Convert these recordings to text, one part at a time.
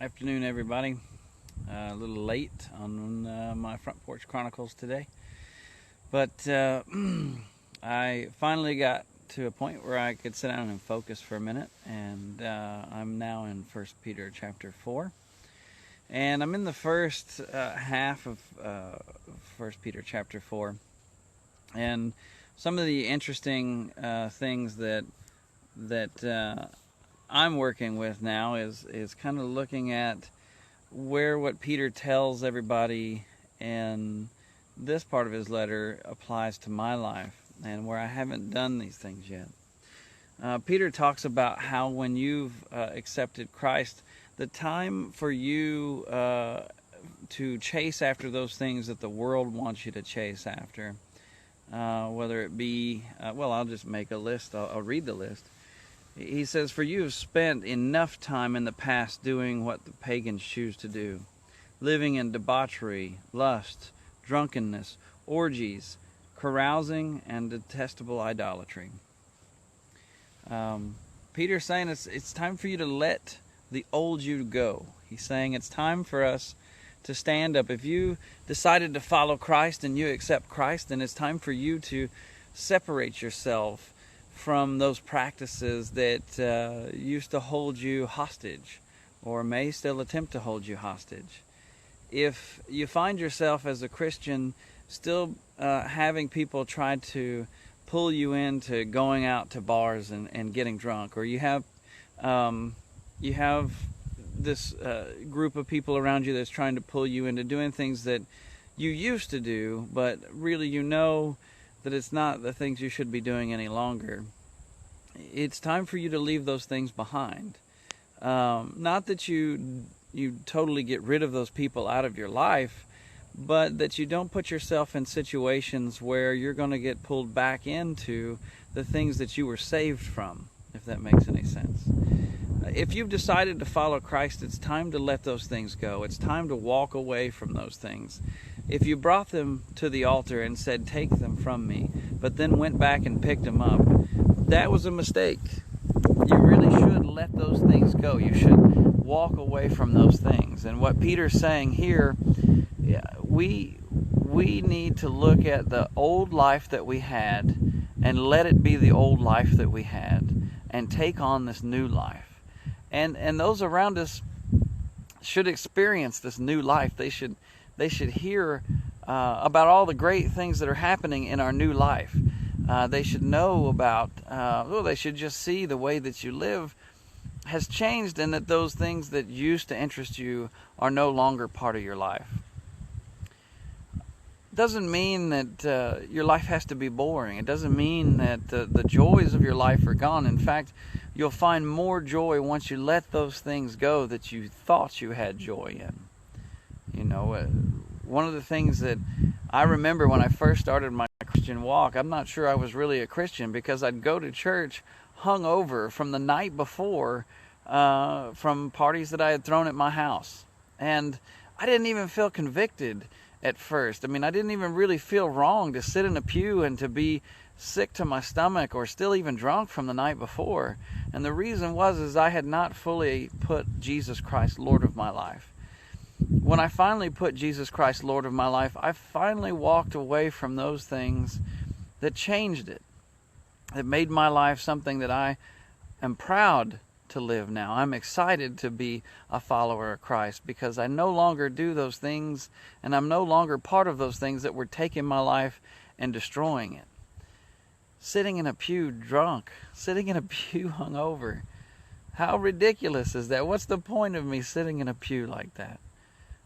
Afternoon, everybody. A little late on my Front Porch Chronicles today, but I finally got to a point where I could sit down and focus for a minute, and I'm now in 1 Peter chapter 4, and I'm in the first half of 1 Peter chapter 4, and some of the interesting things that I'm working with now is kind of looking at where what Peter tells everybody in this part of his letter applies to my life, and where I haven't done these things yet. Peter talks about how when you've accepted Christ, the time for you to chase after those things that the world wants you to chase after, whether it be, I'll just make a list. I'll read the list. He says, "For you have spent enough time in the past doing what the pagans choose to do, living in debauchery, lust, drunkenness, orgies, carousing, and detestable idolatry." Peter's saying it's time for you to let the old you go. He's saying it's time for us to stand up. If you decided to follow Christ and you accept Christ, then it's time for you to separate yourself from those practices that used to hold you hostage, or may still attempt to hold you hostage. If you find yourself as a Christian still having people try to pull you into going out to bars and getting drunk, or you have this group of people around you that's trying to pull you into doing things that you used to do, but really you know that it's not the things you should be doing any longer, it's time for you to leave those things behind. Not that you totally get rid of those people out of your life, but that you don't put yourself in situations where you're going to get pulled back into the things that you were saved from, if that makes any sense. If you've decided to follow Christ, it's time to let those things go. It's time to walk away from those things. If you brought them to the altar and said, "Take them from me," but then went back and picked them up, that was a mistake. You really should let those things go. You should walk away from those things. And what Peter's saying here, we need to look at the old life that we had and let it be the old life that we had and take on this new life. And those around us should experience this new life. They should hear about all the great things that are happening in our new life. They should know about, they should just see the way that you live has changed, and that those things that used to interest you are no longer part of your life. Doesn't mean that your life has to be boring. It doesn't mean that the joys of your life are gone. In fact, you'll find more joy once you let those things go that you thought you had joy in. You know, one of the things that I remember when I first started my Christian walk, I'm not sure I was really a Christian, because I'd go to church hungover from the night before from parties that I had thrown at my house. And I didn't even feel convicted at first. I mean, I didn't even really feel wrong to sit in a pew and to be sick to my stomach or still even drunk from the night before. And the reason was I had not fully put Jesus Christ Lord of my life. When I finally put Jesus Christ Lord of my life, I finally walked away from those things that changed it. It made my life something that I am proud to live now. I'm excited to be a follower of Christ, because I no longer do those things, and I'm no longer part of those things that were taking my life and destroying it. Sitting in a pew drunk, sitting in a pew hungover. How ridiculous is that? What's the point of me sitting in a pew like that?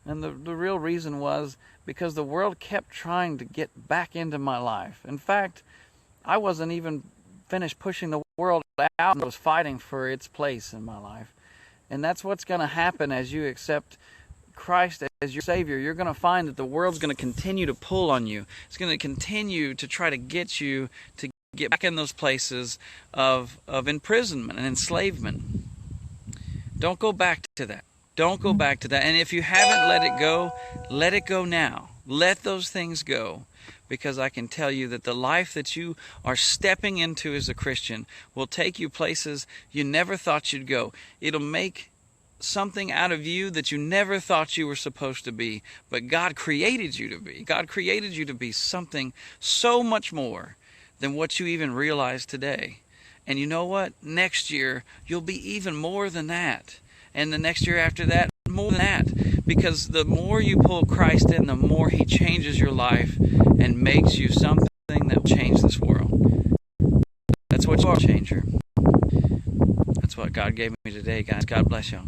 And the real reason was because the world kept trying to get back into my life. In fact, I wasn't even finished pushing the world out, and I was fighting for its place in my life. And that's what's going to happen as you accept Christ as your Savior. You're going to find that the world's going to continue to pull on you. It's going to continue to try to get you to get back in those places of imprisonment and enslavement. Don't go back to that. Don't go back to that. And if you haven't let it go now. Let those things go. Because I can tell you that the life that you are stepping into as a Christian will take you places you never thought you'd go. It'll make something out of you that you never thought you were supposed to be, but God created you to be. God created you to be something so much more than what you even realize today. And you know what? Next year, you'll be even more than that. And the next year after that, more than that. Because the more you pull Christ in, the more He changes your life and makes you something that will change this world. That's what you are, changer. That's what God gave me today, guys. God bless y'all.